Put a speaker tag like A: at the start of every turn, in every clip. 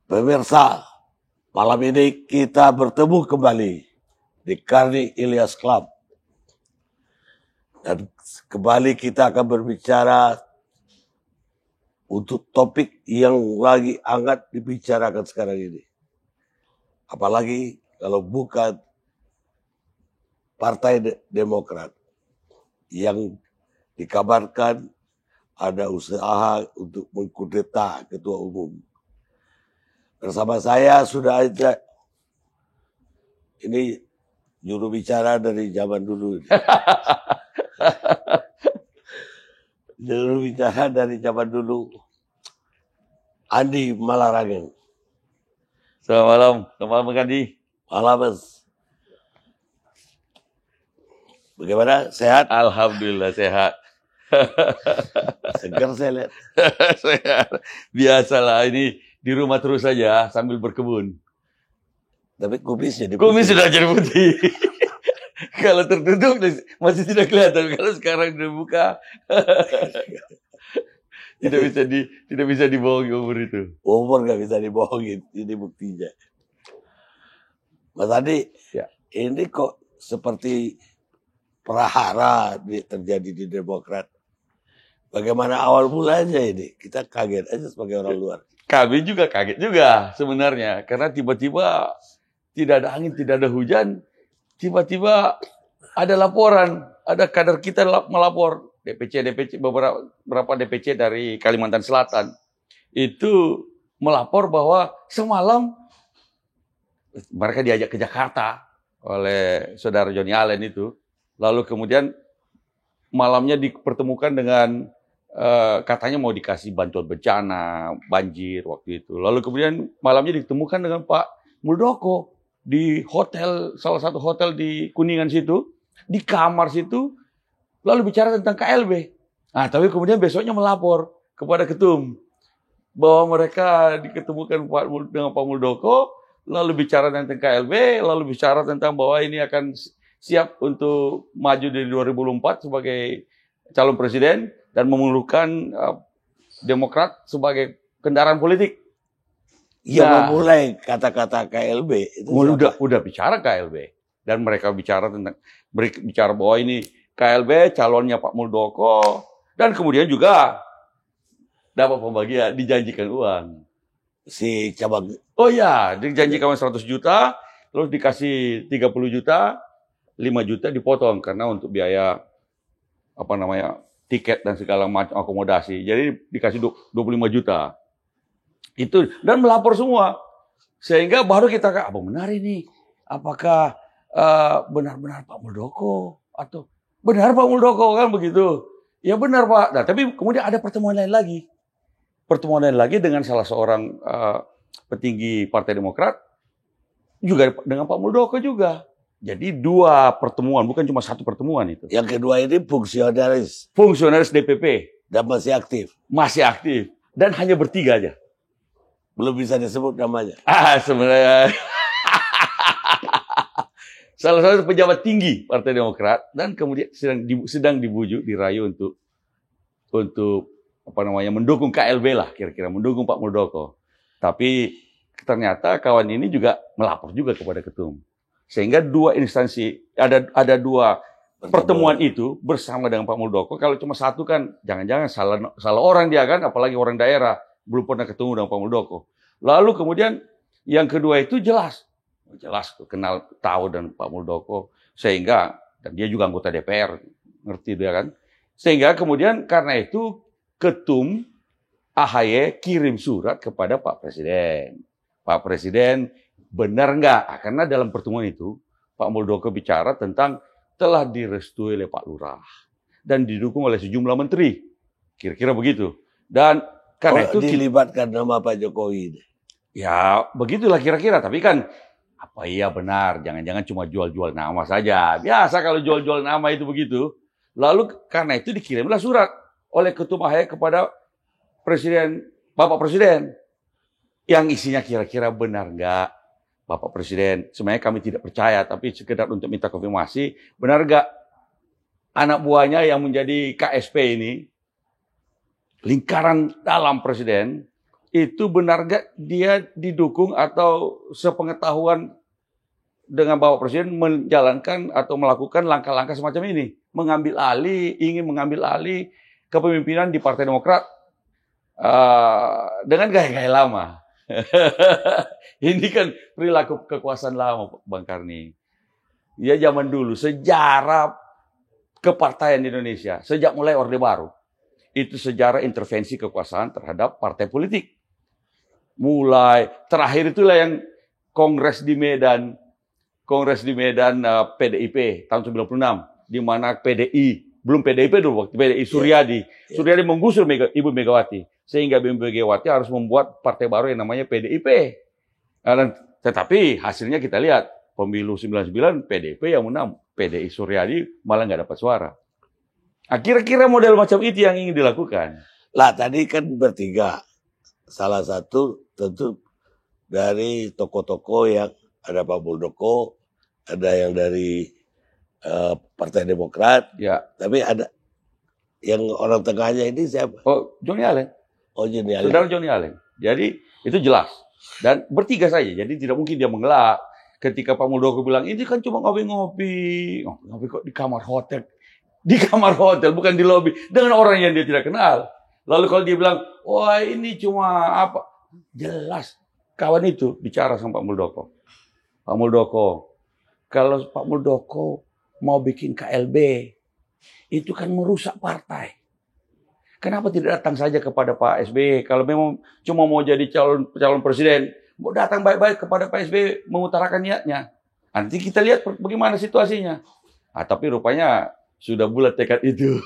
A: Pemirsa, malam ini kita bertemu kembali di Karni Ilyas Club. Dan kembali kita akan berbicara untuk topik yang lagi hangat dibicarakan sekarang ini. Apalagi kalau bukan Partai Demokrat yang dikabarkan ada usaha untuk mengkudeta ketua umum. Bersama saya sudah ada ini juru bicara dari zaman dulu. Juru bicara dari zaman dulu, Andi Malarangeng.
B: Selamat malam Andi.
A: Malam, Mas. Bagaimana? Sehat?
B: Alhamdulillah sehat.
A: Segar saya lihat.
B: Sehat. Biasalah ini di rumah terus saja sambil berkebun.
A: Tapi kumisnya
B: Kumis sudah jadi putih. Kalau tertutup masih tidak kelihatan. Kalau sekarang dibuka tidak bisa dibohongi umur itu.
A: Umur nggak bisa dibohongin. Ini buktinya. Mas Andi,
B: Ya.
A: ini kok seperti prahara terjadi di Demokrat. Bagaimana awal mulanya ini? Kita kaget aja sebagai orang luar.
B: Kami juga kaget juga sebenarnya. Karena tiba-tiba tidak ada angin, tidak ada hujan. Tiba-tiba ada laporan. Ada kader kita melapor. DPC, beberapa DPC dari Kalimantan Selatan. Itu melapor bahwa semalam mereka diajak ke Jakarta oleh saudara Johnny Allen itu. Lalu kemudian malamnya dipertemukan dengan katanya mau dikasih bantuan bencana, banjir waktu itu. Lalu kemudian malamnya ditemukan dengan Pak Muldoko di hotel, salah satu hotel di Kuningan situ, di kamar situ, lalu bicara tentang KLB. Nah, tapi kemudian besoknya melapor kepada Ketum bahwa mereka diketemukan dengan Pak Muldoko, lalu bicara tentang KLB, lalu bicara tentang bahwa ini akan siap untuk maju di 2004 sebagai calon presiden dan memerlukan Demokrat sebagai kendaraan politik.
A: Ya, memulai kata-kata KLB itu
B: udah bicara KLB dan mereka bicara bahwa ini KLB calonnya Pak Muldoko dan kemudian juga dapat pembagian, dijanjikan uang.
A: Si cabang.
B: Oh ya, dijanjikan 100 juta, terus dikasih 30 juta, 5 juta dipotong karena untuk biaya tiket dan segala macam akomodasi. Jadi dikasih 25 juta. Itu dan melapor semua. Sehingga baru kita apa benar ini? Apakah benar-benar Pak Muldoko atau benar Pak Muldoko kan begitu? Ya benar Pak. Nah, tapi kemudian ada pertemuan lain lagi. Pertemuan lain lagi dengan salah seorang petinggi Partai Demokrat juga dengan Pak Muldoko juga. Jadi 2 pertemuan, bukan cuma 1 pertemuan itu.
A: Yang kedua ini fungsionaris.
B: Fungsionaris DPP.
A: Dan masih aktif.
B: Masih aktif. Dan hanya bertiga aja.
A: Belum bisa disebut namanya.
B: Sebenarnya. Salah satu pejabat tinggi Partai Demokrat. Dan kemudian sedang dibujuk, dirayu untuk mendukung KLB lah. Kira-kira mendukung Pak Muldoko. Tapi ternyata kawan ini juga melapor juga kepada Ketum. Sehingga 2 instansi, ada 2 pertemuan itu bersama dengan Pak Muldoko. Kalau cuma 1 kan, jangan-jangan salah orang dia kan, apalagi orang daerah, belum pernah ketemu dengan Pak Muldoko. Lalu kemudian yang kedua itu jelas kenal, tahu dan Pak Muldoko. Sehingga, dan dia juga anggota DPR, ngerti dia kan. Sehingga kemudian karena itu Ketum AHY kirim surat kepada Pak Presiden. Pak Presiden, benar nggak? Karena dalam pertemuan itu Pak Muldoko bicara tentang telah direstui oleh Pak Lurah dan didukung oleh sejumlah menteri, kira-kira begitu. Dan karena itu
A: dilibatkan nama Pak Jokowi.
B: Ya begitulah kira-kira. Tapi kan apa iya benar? Jangan-jangan cuma jual-jual nama saja. Biasa kalau jual-jual nama itu begitu. Lalu karena itu dikirimlah surat oleh Ketum AHY kepada Presiden, Bapak Presiden, yang isinya kira-kira benar nggak? Bapak Presiden, sebenarnya kami tidak percaya, tapi sekedar untuk minta konfirmasi, benar nggak anak buahnya yang menjadi KSP ini, lingkaran dalam Presiden, itu benar nggak dia didukung atau sepengetahuan dengan Bapak Presiden menjalankan atau melakukan langkah-langkah semacam ini, ingin mengambil alih kepemimpinan di Partai Demokrat dengan gaya-gaya lama. Ini kan perilaku kekuasaan lama, Bang Karni. Ya zaman dulu, sejarah kepartaian di Indonesia, sejak mulai Orde Baru, itu sejarah intervensi kekuasaan terhadap partai politik. Mulai terakhir itulah yang Kongres di Medan PDIP tahun 96, di mana PDI, belum PDIP dulu, waktu PDI Suryadi. Suryadi menggusur Ibu Megawati, sehingga Ibu Megawati harus membuat partai baru yang namanya PDIP. Tetapi hasilnya kita lihat, pemilu 99 PDIP yang menang, PDI Suryadi malah nggak dapat suara. Nah, kira-kira model macam itu yang ingin dilakukan.
A: Lah tadi kan bertiga. Salah satu tentu dari tokoh-tokoh yang ada Pak Muldoko, ada yang dari Partai Demokrat,
B: Ya.
A: Tapi ada yang orang tengahnya ini siapa?
B: Oh, Johnny Allen.
A: Oh, Johnny Allen.
B: Saudara Johnny Allen. Jadi itu jelas. Dan bertiga saja. Jadi tidak mungkin dia mengelak. Ketika Pak Muldoko bilang, ini kan cuma ngopi-ngopi. Ngopi kok di kamar hotel. Di kamar hotel, bukan di lobi. Dengan orang yang dia tidak kenal. Lalu kalau dia bilang, wah ini cuma apa? Jelas. Kawan itu bicara sama Pak Muldoko. Pak Muldoko, kalau Pak Muldoko mau bikin KLB, itu kan merusak partai. Kenapa tidak datang saja kepada Pak SBY? Kalau memang cuma mau jadi calon presiden, mau datang baik-baik kepada Pak SBY mengutarakan niatnya. Nanti kita lihat bagaimana situasinya. Tapi rupanya sudah bulat tekad itu.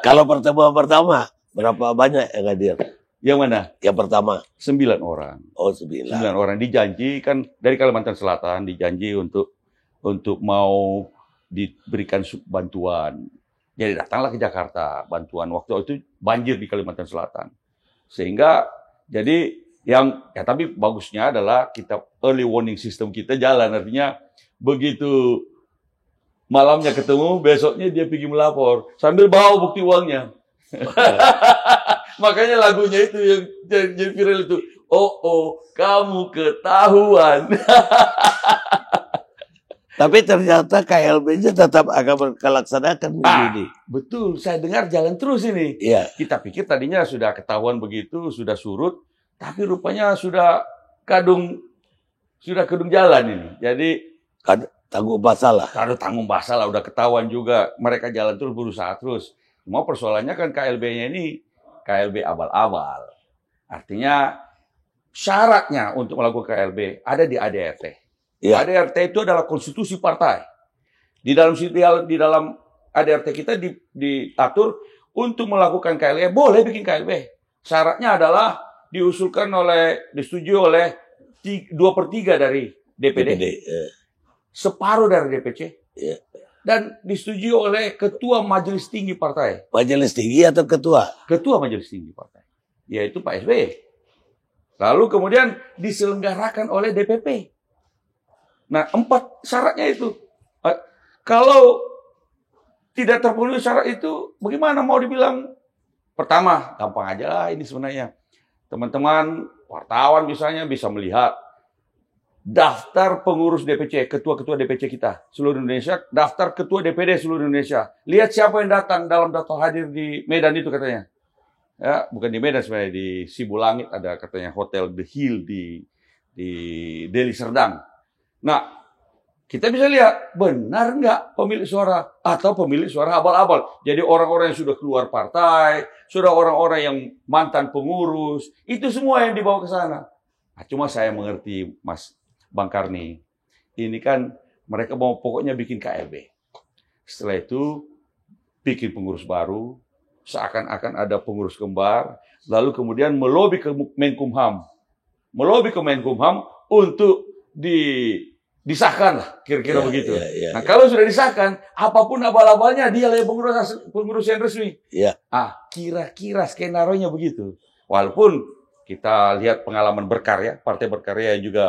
A: Kalau pertemuan pertama, berapa banyak yang hadir?
B: Yang mana?
A: Yang pertama.
B: 9 orang.
A: Oh, 9
B: orang dijanji kan dari Kalimantan Selatan, dijanji untuk mau diberikan bantuan. Jadi datanglah ke Jakarta bantuan. Waktu itu banjir di Kalimantan Selatan. Sehingga jadi tapi bagusnya adalah kita early warning system kita jalan. Artinya begitu malamnya ketemu, besoknya dia pergi melapor sambil bawa bukti uangnya. Makanya lagunya itu yang jadi viral itu. Oh, kamu ketahuan.
A: Tapi ternyata KLB-nya tetap akan berlaksanakan begini.
B: Betul, saya dengar jalan terus ini.
A: Iya.
B: Kita pikir tadinya sudah ketahuan begitu, sudah surut, tapi rupanya sudah kadung jalan ini. Jadi
A: tanggung basah lah.
B: Tanggung basah lah, udah ketahuan juga. Mereka jalan terus, berusaha terus. Cuma persoalannya kan KLB-nya ini KLB abal-abal. Artinya syaratnya untuk melakukan KLB ada di ADRT. Ya. ADRT itu adalah konstitusi partai. Di dalam ADRT kita diatur untuk melakukan KLB, boleh bikin KLB. Syaratnya adalah disetujui oleh 2/3 dari DPD. Separuh dari DPC.
A: Ya.
B: Dan disetujui oleh Ketua Majelis Tinggi Partai.
A: Majelis Tinggi atau Ketua?
B: Ketua Majelis Tinggi Partai. Yaitu Pak SBY. Lalu kemudian diselenggarakan oleh DPP. Nah, 4 syaratnya itu. Kalau tidak terpenuhi syarat itu, bagaimana mau dibilang? Pertama, gampang aja lah ini sebenarnya. Teman-teman wartawan misalnya bisa melihat daftar pengurus DPC, ketua-ketua DPC kita seluruh Indonesia, daftar ketua DPD seluruh Indonesia. Lihat siapa yang datang dalam daftar hadir di Medan itu katanya. Ya, bukan di Medan sebenarnya, di Sibulangit ada katanya Hotel The Hill di Deli Serdang. Nah, kita bisa lihat benar nggak pemilik suara atau pemilik suara abal-abal. Jadi orang-orang yang sudah keluar partai, sudah orang-orang yang mantan pengurus, itu semua yang dibawa ke sana. Nah, cuma saya mengerti, Mas Bang Karni, ini kan mereka mau pokoknya bikin KLB. Setelah itu bikin pengurus baru, seakan-akan ada pengurus kembar, lalu kemudian melobi ke Menkumham. Melobi ke Menkumham untuk disahkan lah, kira-kira begitu. Nah, kalau sudah disahkan, apapun abal-abalnya dia lah pengurus yang resmi. Kira-kira skenario-nya begitu. Walaupun kita lihat pengalaman berkarya, partai berkarya yang juga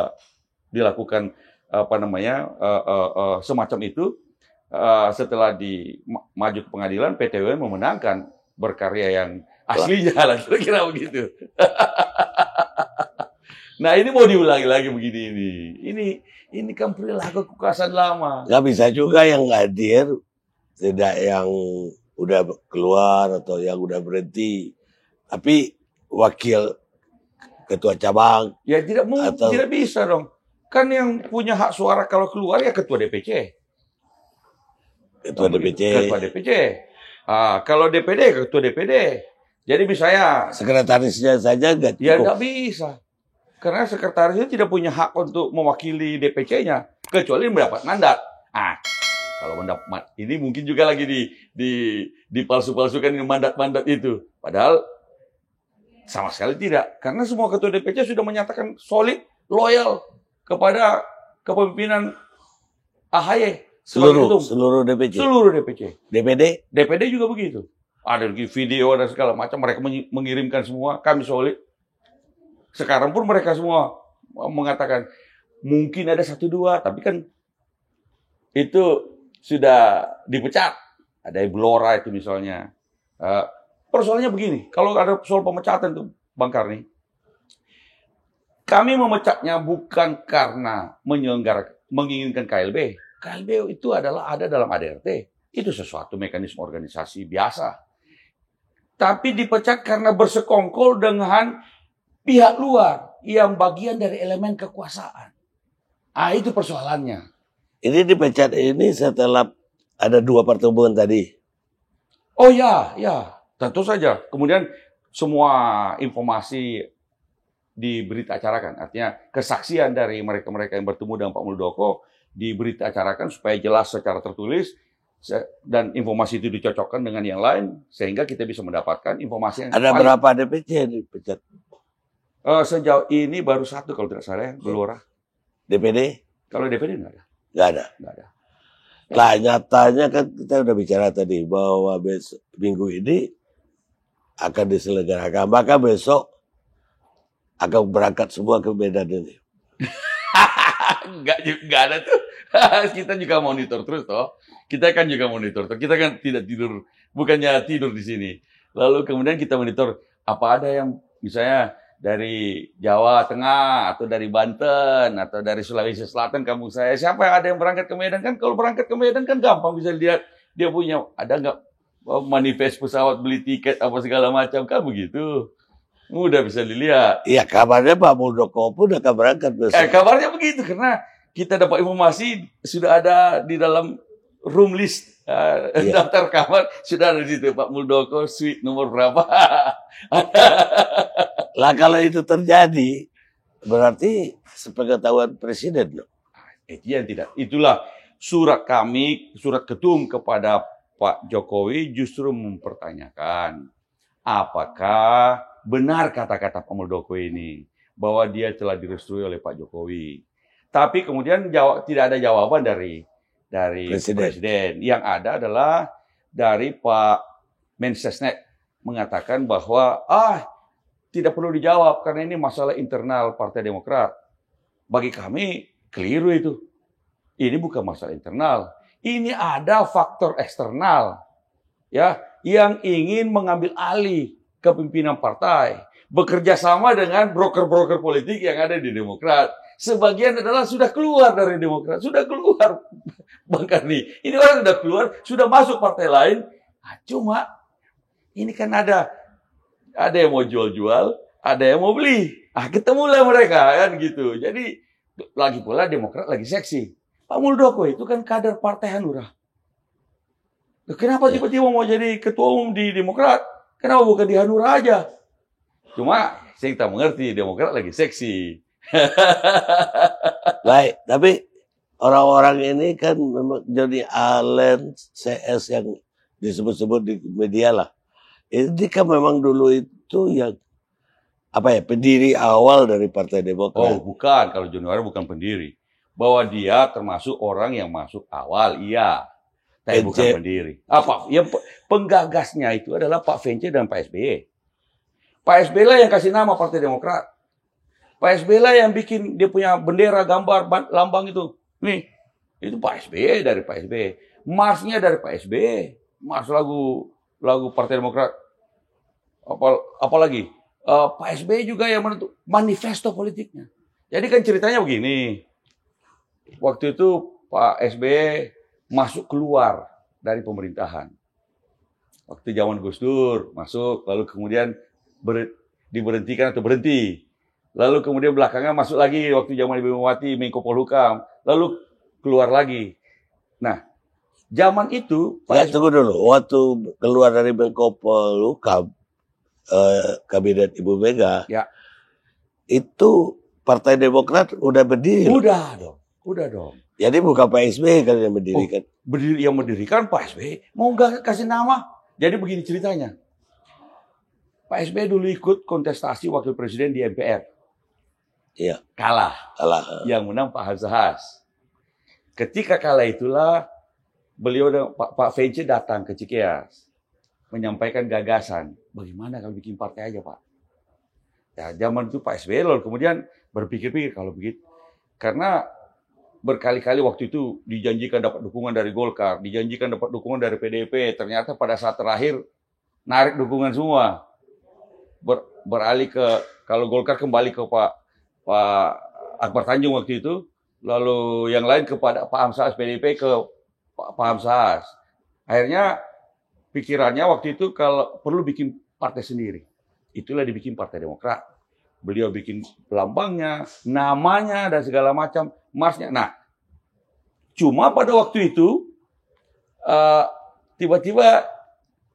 B: dilakukan semacam itu, setelah maju ke pengadilan, PT UN memenangkan berkarya yang Aslinya lah, kira-kira begitu. Nah ini mau diulangi lagi begini ini. Ini kan perilaku kekuasaan lama.
A: Nggak bisa juga yang hadir, tidak yang udah keluar atau yang udah berhenti, tapi wakil ketua cabang.
B: Ya tidak bisa dong. Kan yang punya hak suara kalau keluar ya ketua DPC.
A: Ketua DPC.
B: Ketua DPC. Kalau DPD ketua DPD. Jadi misalnya
A: Sekretarisnya saja nggak cukup.
B: ya nggak bisa. Karena sekretarisnya tidak punya hak untuk mewakili DPC-nya kecuali mendapat mandat. Kalau mendapat ini mungkin juga lagi dipalsu-palsukan mandat-mandat itu. Padahal sama sekali tidak. Karena semua ketua DPC sudah menyatakan solid, loyal kepada kepemimpinan AHY.
A: Seluruh DPC.
B: Seluruh DPC.
A: DPD
B: juga begitu. Ada video dan segala macam. Mereka mengirimkan semua. Kami solid. Sekarang pun mereka semua mengatakan mungkin ada 1-2, tapi kan itu sudah dipecat. Ada Ibu Lora itu misalnya. Persoalannya begini, kalau ada soal pemecatan tuh Bang Karni, kami memecatnya bukan karena menginginkan KLB. KLB itu ada dalam ADRT. Itu sesuatu mekanisme organisasi biasa. Tapi dipecat karena bersekongkol dengan pihak luar yang bagian dari elemen kekuasaan. Itu persoalannya.
A: Ini dipecat ini setelah ada 2 pertemuan tadi.
B: Oh ya, tentu saja. Kemudian semua informasi diberita acarakan. Artinya kesaksian dari mereka-mereka yang bertemu dengan Pak Muldoko diberita acarakan supaya jelas secara tertulis dan informasi itu dicocokkan dengan yang lain sehingga kita bisa mendapatkan informasi yang
A: ada berapa DPC yang dipecat?
B: Sejauh ini baru 1 kalau tidak salah, Gelora.
A: DPD?
B: Kalau DPD nggak ada.
A: Nggak ada. Nah, nyatanya kan kita udah bicara tadi bahwa minggu ini akan diselenggarakan. Maka besok akan berangkat semua ke Medan ini.
B: Nggak ada tuh. Kita juga monitor terus toh. Kita kan juga monitor. Kita kan tidak tidur, bukannya tidur di sini. Lalu kemudian kita monitor apa ada yang misalnya dari Jawa Tengah atau dari Banten atau dari Sulawesi Selatan kampung saya, siapa yang ada yang berangkat ke Medan? Kan kalau berangkat ke Medan kan gampang bisa lihat dia punya ada nggak manifest pesawat, beli tiket apa segala macam kan begitu, mudah bisa dilihat.
A: Iya, kabarnya Pak Muldoko pun akan berangkat besok.
B: Kabarnya begitu karena kita dapat informasi sudah ada di dalam room list. Daftar kamar sudah ada di situ Pak Muldoko suite nomor berapa.
A: Lah kalau itu terjadi berarti sepengetahuan presiden loh.
B: Yang tidak. Itulah surat kami, surat ketum kepada Pak Jokowi justru mempertanyakan apakah benar kata-kata Pak Muldoko ini bahwa dia telah direstui oleh Pak Jokowi. Tapi kemudian tidak ada jawaban dari presiden. Yang ada adalah dari Pak Mensesnek mengatakan bahwa tidak perlu dijawab karena ini masalah internal Partai Demokrat. Bagi kami keliru itu. Ini bukan masalah internal. Ini ada faktor eksternal ya yang ingin mengambil alih kepemimpinan partai, bekerja sama dengan broker-broker politik yang ada di Demokrat. Sebagian adalah sudah keluar dari Demokrat, sudah keluar Bang Karni. Ini orang sudah keluar, sudah masuk partai lain. Cuma ini kan ada yang mau jual-jual, ada yang mau beli. Ketemulah mereka kan gitu. Jadi lagi pula Demokrat lagi seksi. Pak Muldoko itu kan kader Partai Hanura. Kenapa tiba-tiba mau jadi ketua umum di Demokrat? Kenapa bukan di Hanura aja? Cuma saya tak mengerti Demokrat lagi seksi.
A: Baik, tapi orang-orang ini kan memang Johnny Allen, CS yang disebut-sebut di media lah. Ini kan memang dulu itu yang pendiri awal dari Partai Demokrat.
B: Bukan. Kalau Johnny Allen bukan pendiri. Bahwa dia termasuk orang yang masuk awal, iya. Tapi bukan pendiri. Yang penggagasnya itu adalah Pak Vence dan Pak SBY. Pak SBY lah yang kasih nama Partai Demokrat. Pak SBY lah yang bikin dia punya bendera, gambar, lambang itu. Nih, itu Pak SBY dari Pak SBY. Marsnya dari Pak SBY. Mars lagu Partai Demokrat. Apalagi Pak SBY juga yang menentukan manifesto politiknya. Jadi kan ceritanya begini. Waktu itu Pak SBY masuk keluar dari pemerintahan. Waktu zaman Gus Dur masuk, lalu kemudian diberhentikan atau berhenti. Lalu kemudian belakangan masuk lagi waktu zaman Ibu Megawati, Menko Polhukam. Lalu keluar lagi. Nah, zaman itu
A: Pak tunggu dulu. Waktu keluar dari Menko Polhukam, kabinet Ibu Mega,
B: ya,
A: itu Partai Demokrat udah berdiri.
B: Udah dong.
A: Jadi bukan Pak SBY kan yang mendirikan.
B: Yang mendirikan Pak SBY. Mau nggak kasih nama? Jadi begini ceritanya. Pak SBY dulu ikut kontestasi wakil presiden di MPR.
A: Iya.
B: Kalah. Yang menang Pak Hamzahas. Ketika kalah itulah beliau dan Pak Vence datang ke Cikeas menyampaikan gagasan. Bagaimana kalau bikin partai aja, Pak? Ya, zaman itu Pak SBY lalu kemudian berpikir-pikir kalau begitu. Karena berkali-kali waktu itu dijanjikan dapat dukungan dari Golkar, dijanjikan dapat dukungan dari PDIP, ternyata pada saat terakhir narik dukungan semua. Beralih ke, kalau Golkar kembali ke Pak Akbar Tanjung waktu itu, lalu yang lain kepada Pak Hamzahas, PDIP ke Pak Hamzahas. Akhirnya pikirannya waktu itu kalau perlu bikin partai sendiri. Itulah dibikin Partai Demokrat. Beliau bikin lambangnya, namanya, dan segala macam, marsnya. Nah, cuma pada waktu itu, tiba-tiba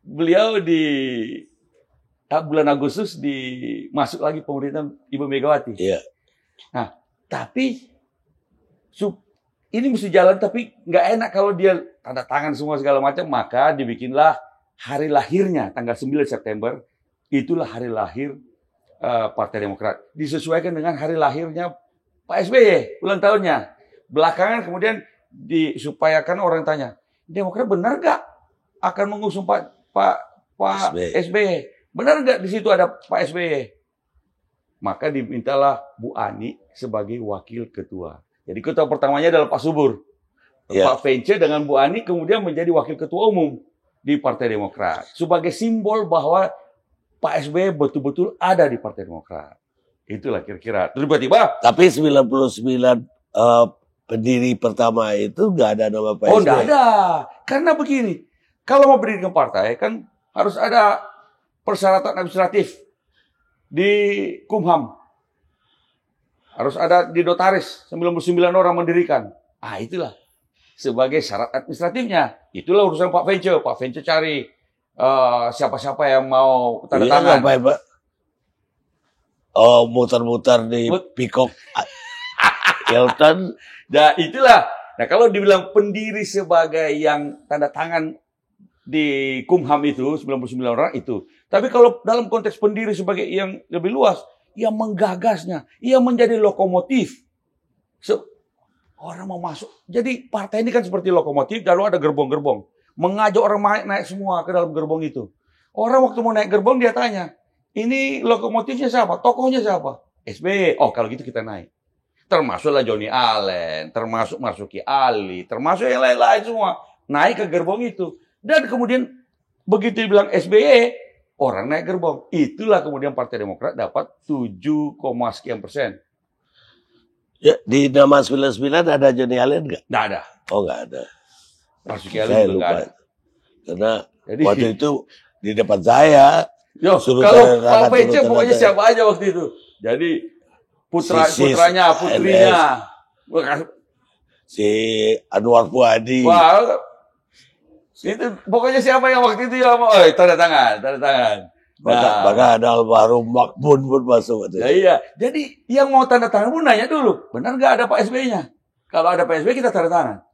B: beliau di bulan Agustus masuk lagi pemerintahan Ibu Megawati.
A: Iya.
B: Nah, tapi ini mesti jalan, tapi nggak enak kalau dia tanda tangan semua segala macam, maka dibikinlah hari lahirnya, tanggal 9 September, itulah hari lahir Partai Demokrat. Disesuaikan dengan hari lahirnya Pak SBY, ulang tahunnya. Belakangan kemudian disupayakan orang tanya, Demokrat benar nggak akan mengusung Pak SBY? Benar nggak di situ ada Pak SBY? Maka dimintalah Bu Ani sebagai wakil ketua. Jadi ketua pertamanya adalah Pak Subur. Yeah. Pak Vence dengan Bu Ani kemudian menjadi wakil ketua umum di Partai Demokrat. Sebagai simbol bahwa Pak SBY betul-betul ada di Partai Demokrat. Itulah kira-kira. Tiba-tiba.
A: Tapi 99 pendiri pertama itu nggak ada nama Pak SBY.
B: Oh, nggak ada. Karena begini. Kalau mau berdirikan partai kan harus ada persyaratan administratif di Kumham. Harus ada di notaris. 99 orang mendirikan. Ah, itulah. Sebagai syarat administratifnya. Itulah urusan Pak Vence. Pak Vence cari siapa-siapa yang mau tanda tangan.
A: Pak. Oh, muter-muter di Peacock Hilton.
B: Nah, itulah. Nah, kalau dibilang pendiri sebagai yang tanda tangan di Kumham itu 99 orang itu. Tapi kalau dalam konteks pendiri sebagai yang lebih luas, yang menggagasnya, yang menjadi lokomotif. Orang mau masuk. Jadi partai ini kan seperti lokomotif, lalu ada gerbong-gerbong. Mengajak orang naik semua ke dalam gerbong itu. Orang waktu mau naik gerbong dia tanya, ini lokomotifnya siapa? Tokohnya siapa? SBY. Oh, kalau gitu kita naik. Termasuklah Johnny Allen, termasuk Marzuki Ali, termasuk yang lain-lain semua. Naik ke gerbong itu. Dan kemudian begitu dibilang SBY, orang naik gerbong. Itulah kemudian Partai Demokrat dapat 7, sekian persen.
A: Ya, di nama 99 ada Johnny Allen nggak?
B: Nggak ada.
A: Oh, nggak ada.
B: Marzuki Ali juga nggak ada.
A: Karena waktu itu di depan saya.
B: Kalau Pak Vence pokoknya siapa aja waktu itu. Jadi putranya.
A: Si Anwar Fuadi.
B: Wah, itu pokoknya siapa yang waktu itu yang mau tanda tangan.
A: Maka ada almarhum Makmun pun masuk.
B: Ya, iya. Jadi yang mau tanda tangan pun nanya dulu, benar nggak ada Pak SBY-nya? Kalau ada Pak SBY kita tanda tangan.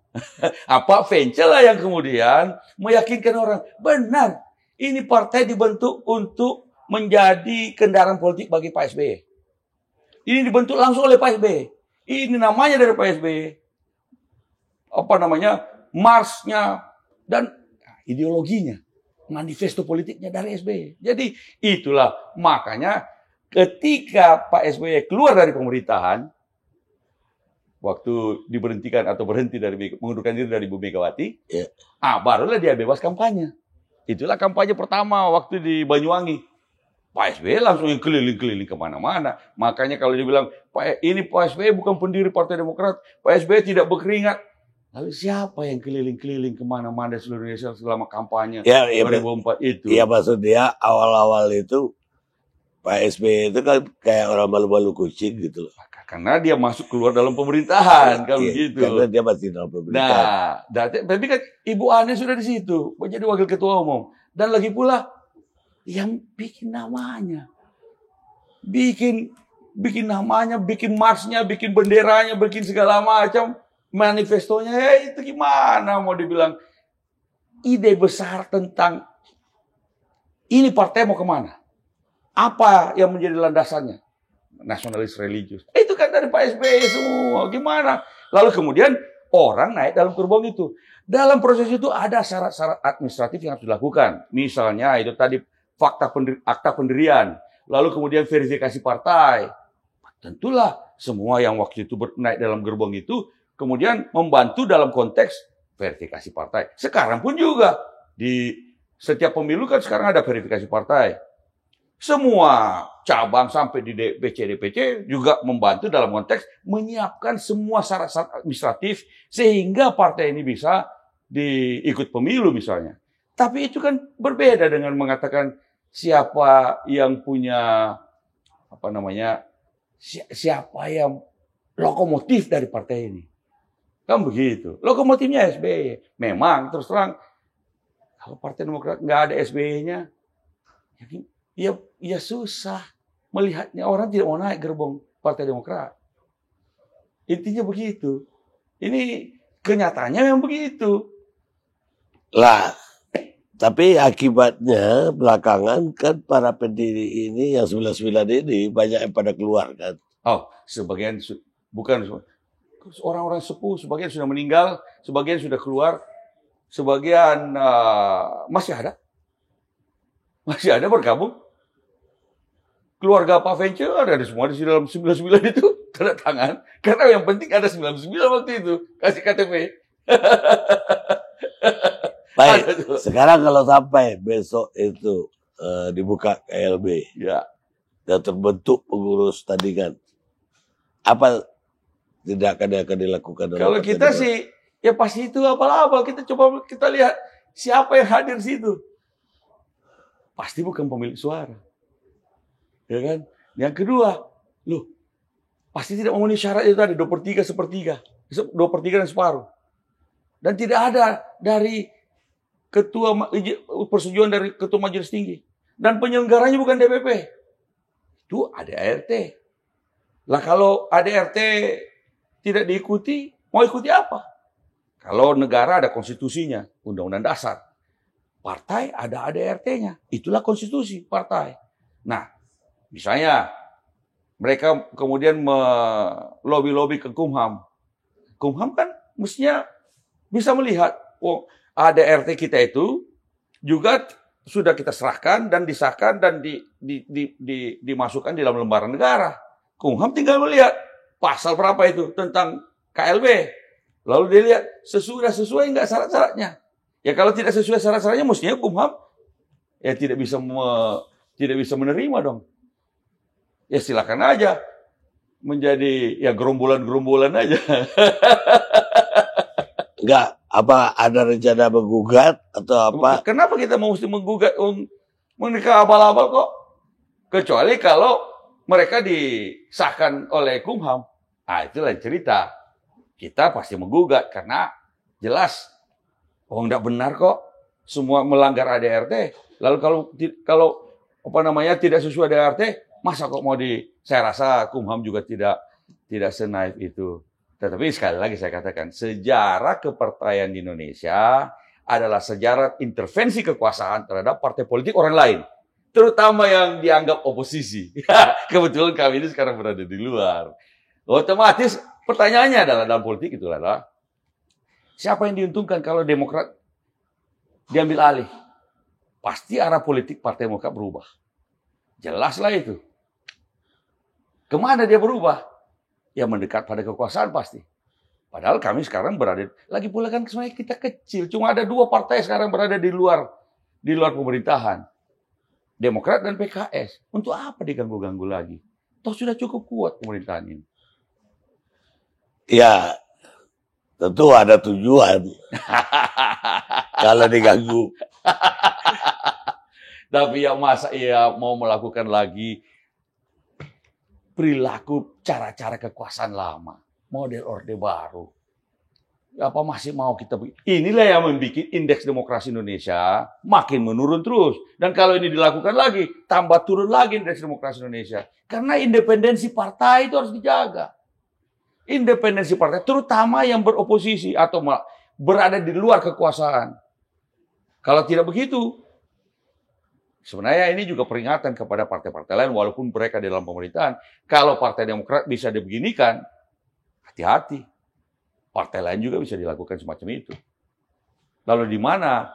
B: Pak Vence lah yang kemudian meyakinkan orang, benar, ini partai dibentuk untuk menjadi kendaraan politik bagi Pak SBY. Ini dibentuk langsung oleh Pak SBY. Ini namanya dari Pak SBY. Marsnya dan ideologinya, manifesto politiknya dari SBY. Jadi itulah makanya ketika Pak SBY keluar dari pemerintahan, waktu diberhentikan atau mengundurkan diri dari Ibu Megawati, barulah dia bebas kampanye. Itulah kampanye pertama waktu di Banyuwangi. Pak SBY langsung yang keliling-keliling kemana-mana. Makanya kalau dia bilang, ini Pak SBY bukan pendiri Partai Demokrat, Pak SBY tidak berkeringat. Lalu siapa yang keliling-keliling kemana-mana di seluruh Indonesia selama kampanye 2004 itu?
A: Iya, maksud dia awal-awal itu Pak SBY itu kan kayak orang malu-malu kucing gitu loh.
B: Karena dia masuk keluar dalam pemerintahan, kan begitu.
A: Karena dia masih dalam pemerintahan.
B: Nah, tapi kan Ibu Ani sudah di situ, menjadi wakil ketua umum. Dan lagi pula yang bikin namanya, bikin namanya, bikin marsnya, bikin benderanya, bikin segala macam, manifestonya, ya itu gimana mau dibilang ide besar tentang ini partai mau kemana? Apa yang menjadi landasannya? Nasionalis religius. Itu kan dari Pak SBY semua. Gimana? Lalu kemudian orang naik dalam gerbong itu. Dalam proses itu ada syarat-syarat administratif yang harus dilakukan. Misalnya itu tadi akta pendirian. Lalu kemudian verifikasi partai. Tentulah semua yang waktu itu naik dalam gerbong itu kemudian membantu dalam konteks verifikasi partai. Sekarang pun juga di setiap pemilu kan sekarang ada verifikasi partai. Semua cabang sampai di DPC juga membantu dalam konteks menyiapkan semua syarat-syarat administratif sehingga partai ini bisa diikut pemilu misalnya. Tapi itu kan berbeda dengan mengatakan siapa yang punya siapa yang lokomotif dari partai ini. Kan begitu. Lokomotifnya SBY. Memang terus terang kalau Partai Demokrat nggak ada SBY-nya, ya susah melihatnya, orang tidak mau naik gerbong Partai Demokrat. Intinya begitu. Ini kenyataannya memang begitu.
A: Lah, tapi akibatnya belakangan kan para pendiri ini yang 99 ini banyak yang pada keluar kan.
B: Oh, sebagian bukan orang-orang sepuh, sebagian sudah meninggal, sebagian sudah keluar, sebagian masih ada bergabung. Keluarga Pak Vence ada semua di dalam 99 itu tanda tangan. Karena yang penting ada 99 waktu itu. Kasih KTP.
A: Baik, sekarang kalau sampai besok itu dibuka KLB.
B: Ya.
A: Dan terbentuk pengurus tandingan. Apa tindakan yang akan dilakukan?
B: Kalau kita sih, ya pasti itu abal-abal. Kita lihat siapa yang hadir di situ. Pasti bukan pemilik suara. Ya kan? Yang kedua, pasti tidak memenuhi syarat itu tadi 2/3 sepertiga, 2/3 dan separuh. Dan tidak ada dari persetujuan dari ketua majelis tinggi. Dan penyelenggaranya bukan DPP. Itu ADART. Lah kalau ADART tidak diikuti, mau ikuti apa? Kalau negara ada konstitusinya, undang-undang dasar. Partai ada ADART-nya. Itulah konstitusi partai. Nah, misalnya mereka kemudian melobi-lobi ke Kumham. Kumham kan mestinya bisa melihat, ADART kita itu juga sudah kita serahkan dan disahkan dan dimasukkan di dalam lembaran negara. Kumham tinggal melihat pasal berapa itu tentang KLB. Lalu dia lihat sesuai nggak syarat-syaratnya. Ya kalau tidak sesuai syarat-syaratnya, mestinya Kumham ya tidak bisa menerima dong. Ya silakan aja menjadi ya gerombolan-gerombolan aja.
A: Enggak, apa ada rencana menggugat atau apa?
B: Kenapa kita mesti menggugat mereka abal-abal kok? Kecuali kalau mereka disahkan oleh Kumham. Itu lain cerita. Kita pasti menggugat karena jelas enggak benar kok semua melanggar ADART. Lalu kalau tidak sesuai ADART, masa kok saya rasa Kumham juga tidak senaif itu. Tetapi sekali lagi saya katakan, sejarah kepartaian di Indonesia adalah sejarah intervensi kekuasaan terhadap partai politik orang lain. Terutama yang dianggap oposisi. Kebetulan kami ini sekarang berada di luar. Otomatis pertanyaannya adalah dalam politik itu adalah, siapa yang diuntungkan kalau Demokrat diambil alih? Pasti arah politik Partai Demokrat berubah. Jelaslah itu. Kemana dia berubah? Ya mendekat pada kekuasaan pasti. Padahal kami sekarang berada, lagi pula kan sebenarnya kita kecil. Cuma ada 2 partai sekarang berada di luar pemerintahan. Demokrat dan PKS. Untuk apa diganggu-ganggu lagi? Toh sudah cukup kuat pemerintahan ini.
A: Ya, tentu ada tujuan kalau diganggu.
B: Tapi ya masa ia mau melakukan lagi perilaku cara-cara kekuasaan lama, model orde baru. Apa masih mau kita begini? Inilah yang membuat indeks demokrasi Indonesia makin menurun terus. Dan kalau ini dilakukan lagi, tambah turun lagi indeks demokrasi Indonesia. Karena independensi partai itu harus dijaga. Independensi partai, terutama yang beroposisi atau berada di luar kekuasaan. Kalau tidak begitu, sebenarnya ini juga peringatan kepada partai-partai lain, walaupun mereka di dalam pemerintahan. Kalau Partai Demokrat bisa dibeginikan, hati-hati. Partai lain juga bisa dilakukan semacam itu. Lalu di mana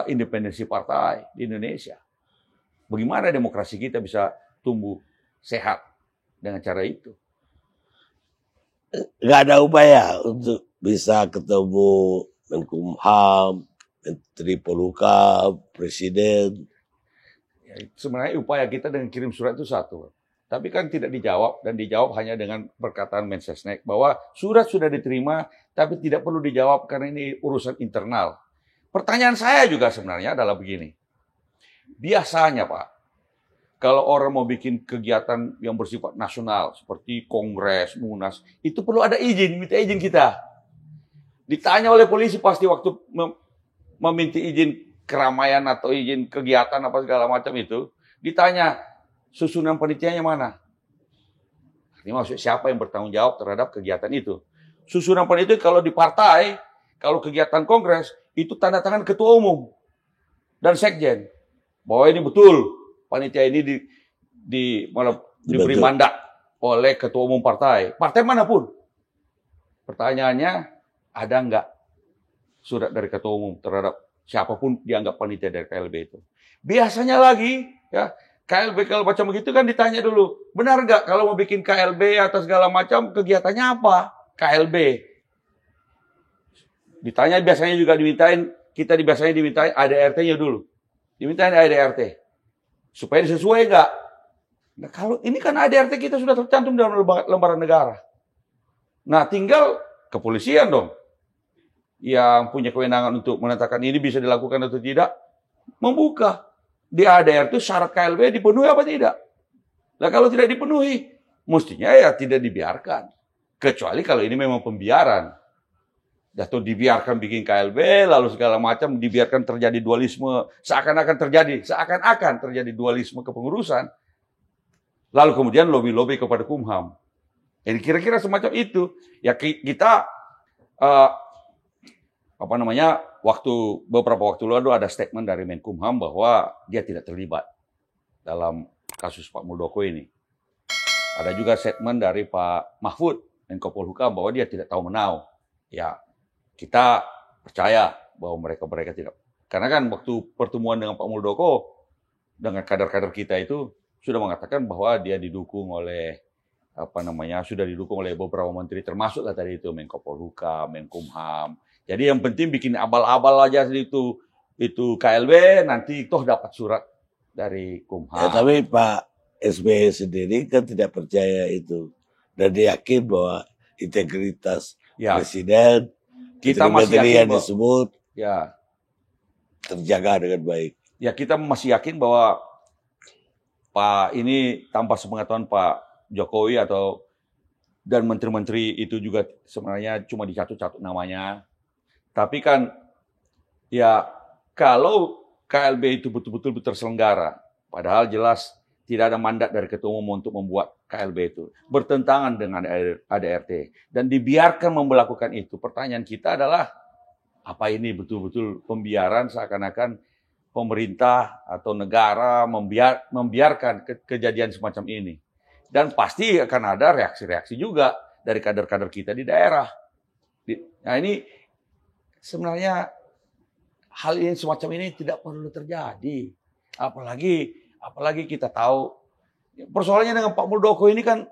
B: independensi partai di Indonesia? Bagaimana demokrasi kita bisa tumbuh sehat dengan cara itu?
A: Nggak ada upaya untuk bisa ketemu Menkumham, Menteri Polhukam, Presiden.
B: Ya, sebenarnya upaya kita dengan kirim surat itu satu. Tapi kan tidak dijawab, dan dijawab hanya dengan perkataan Mensesnek bahwa surat sudah diterima, tapi tidak perlu dijawab karena ini urusan internal. Pertanyaan saya juga sebenarnya adalah begini. Biasanya Pak, kalau orang mau bikin kegiatan yang bersifat nasional, seperti kongres, munas, itu perlu ada izin, minta izin kita. Ditanya oleh polisi pasti waktu meminta izin keramaian atau izin kegiatan apa segala macam itu, ditanya, susunan panitianya mana? Ini maksud siapa yang bertanggung jawab terhadap kegiatan itu? Susunan panitia kalau di partai, kalau kegiatan kongres, itu tanda tangan ketua umum dan sekjen. Bahwa ini betul, panitia ini diberi mandat oleh ketua umum partai. Partai manapun. Pertanyaannya, ada nggak surat dari ketua umum terhadap siapapun dianggap panitia dari KLB itu? Biasanya lagi, ya, KLB kalau macam begitu kan ditanya dulu, benar nggak kalau mau bikin KLB atau segala macam kegiatannya apa? KLB. Ditanya biasanya juga dimintain, biasanya dimintain ADRT-nya dulu. Dimintain ADRT. Supaya sesuai nggak? Nah kalau ini kan ADRT kita sudah tercantum dalam lembaran negara. Nah tinggal kepolisian dong. Yang punya kewenangan untuk menetapkan ini bisa dilakukan atau tidak. Membuka. Di ADR itu syarat KLB dipenuhi apa tidak? Nah kalau tidak dipenuhi, mestinya ya tidak dibiarkan. Kecuali kalau ini memang pembiaran. Atau dibiarkan bikin KLB, lalu segala macam, dibiarkan terjadi dualisme, seakan-akan terjadi dualisme kepengurusan. Lalu kemudian lobby-lobby kepada Kumham. Jadi kira-kira semacam itu. Ya kita, beberapa waktu lalu ada statement dari Menkumham bahwa dia tidak terlibat dalam kasus Pak Muldoko ini. Ada juga statement dari Pak Mahfud, Menko Polhukam, bahwa dia tidak tahu menau. Ya, kita percaya bahwa mereka tidak. Karena kan waktu pertemuan dengan Pak Muldoko, dengan kader-kader kita itu sudah mengatakan bahwa dia didukung oleh sudah didukung oleh beberapa menteri, termasuk tadi itu Menko Polhukam, Menkumham. Jadi yang penting bikin abal-abal aja itu KLB, nanti toh dapat surat dari Kumham.
A: Ya, tapi Pak SBY sendiri kan tidak percaya itu. Dan dia yakin bahwa integritas Presiden,
B: kita masih yakin
A: yang disebut
B: ya
A: terjaga dengan baik.
B: Ya kita masih yakin bahwa Pak ini tanpa sepengetahuan Pak Jokowi dan menteri-menteri itu juga sebenarnya cuma dicatut-catut namanya. Tapi kan, ya kalau KLB itu betul-betul terselenggara, padahal jelas tidak ada mandat dari ketua umum untuk membuat KLB itu, bertentangan dengan ADRT, dan dibiarkan melakukan itu. Pertanyaan kita adalah, apa ini betul-betul pembiaran seakan-akan pemerintah atau negara membiarkan kejadian semacam ini? Dan pasti akan ada reaksi-reaksi juga dari kader-kader kita di daerah. Nah ini sebenarnya hal yang semacam ini tidak perlu terjadi. Apalagi kita tahu persoalannya dengan Pak Muldoko ini kan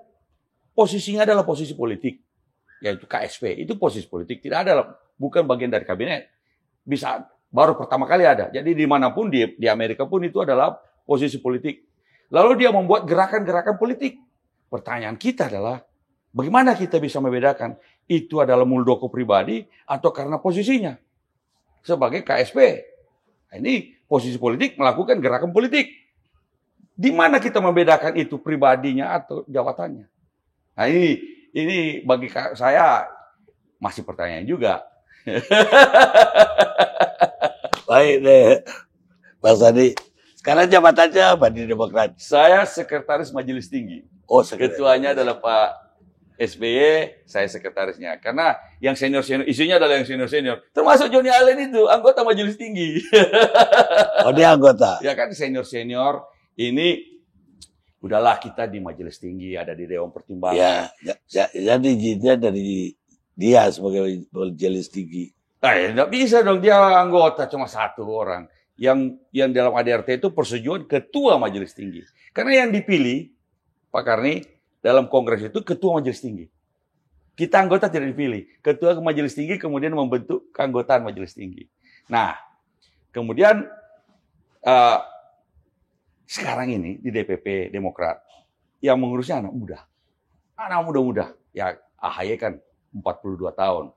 B: posisinya adalah posisi politik, yaitu KSP. Itu posisi politik, tidak ada, bukan bagian dari kabinet. Baru pertama kali ada. Jadi dimanapun di Amerika pun itu adalah posisi politik. Lalu dia membuat gerakan-gerakan politik. Pertanyaan kita adalah, bagaimana kita bisa membedakan itu adalah Muldoko pribadi atau karena posisinya sebagai KSP. Nah, ini posisi politik melakukan gerakan politik. Di mana kita membedakan itu pribadinya atau jabatannya? Nah, ini bagi saya masih pertanyaan juga.
A: Baik deh, Bang Sandi. Sekarang jabatannya apa di Demokrat?
B: Saya sekretaris Majelis Tinggi.
A: Oh, sekretaris.
B: Ketuanya adalah Pak SBY, saya sekretarisnya. Karena yang senior-senior, isunya adalah yang senior-senior. Termasuk Johnny Allen itu, anggota Majelis Tinggi.
A: Oh, dia anggota?
B: Ya kan, senior-senior ini, udahlah kita di Majelis Tinggi, ada di Dewan Pertimbangan.
A: Jadi izinnya dari dia sebagai Majelis Tinggi.
B: Nah, ya, nggak bisa dong, dia anggota cuma satu orang. Yang dalam ADRT itu persetujuan Ketua Majelis Tinggi. Karena yang dipilih, Pak Karni, dalam Kongres itu Ketua Majelis Tinggi. Kita anggota tidak dipilih. Ketua Majelis Tinggi kemudian membentuk keanggotaan Majelis Tinggi. Nah, kemudian sekarang ini di DPP Demokrat, yang mengurusnya anak muda. Anak muda-muda. Ya, AHY kan 42 tahun.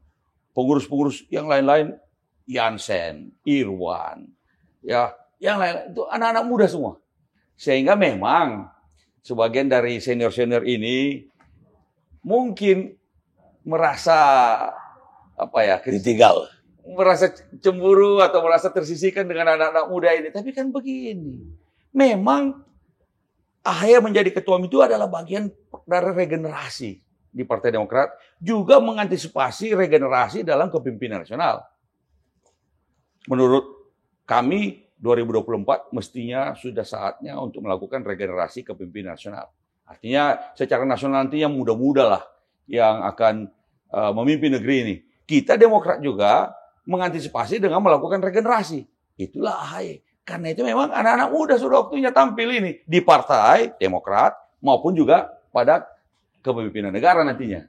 B: Pengurus-pengurus yang lain-lain, Jansen, Irwan, ya, yang lain itu anak-anak muda semua. Sehingga memang sebagian dari senior-senior ini mungkin merasa
A: ditinggal,
B: merasa cemburu atau merasa tersisihkan dengan anak-anak muda ini. Tapi kan begini, memang AHY menjadi ketua itu adalah bagian dari regenerasi di Partai Demokrat, juga mengantisipasi regenerasi dalam kepemimpinan nasional. Menurut kami 2024 mestinya sudah saatnya untuk melakukan regenerasi kepemimpinan nasional. Artinya secara nasional nanti yang muda-muda lah yang akan memimpin negeri ini. Kita Demokrat juga mengantisipasi dengan melakukan regenerasi. Itulah AHY. Karena itu memang anak-anak muda sudah waktunya tampil ini di Partai Demokrat maupun juga pada kepemimpinan negara nantinya.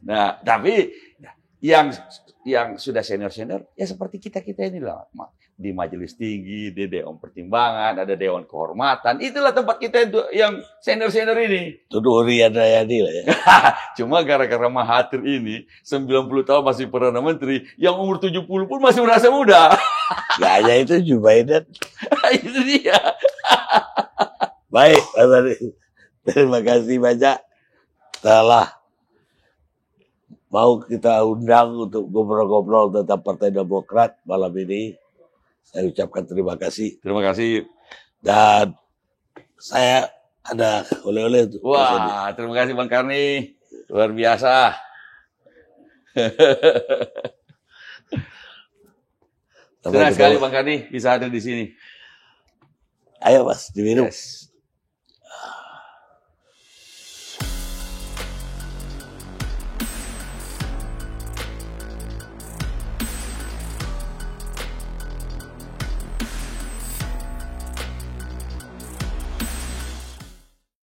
B: Nah, tapi yang sudah senior-senior ya seperti kita-kita inilah. Di Majelis Tinggi, di Dewan Pertimbangan, ada Dewan Kehormatan. Itulah tempat kita itu yang senior-senior ini.
A: Itu Urian Rayadi lah ya.
B: Cuma gara-gara Mahathir ini 90 tahun masih Perdana Menteri, yang umur 70 pun masih merasa muda.
A: Gak hanya itu, Joe Biden.
B: Itu dia.
A: Baik, terima kasih banyak telah mau kita undang untuk ngobrol-ngobrol tentang Partai Demokrat malam ini. Saya ucapkan terima kasih.
B: Terima kasih.
A: Dan saya ada oleh-oleh untuk
B: wah, terima kasih Bang Karni. Luar biasa. Senang sekali Bang Karni bisa hadir di sini.
A: Ayo Mas, diminum.
B: Yes.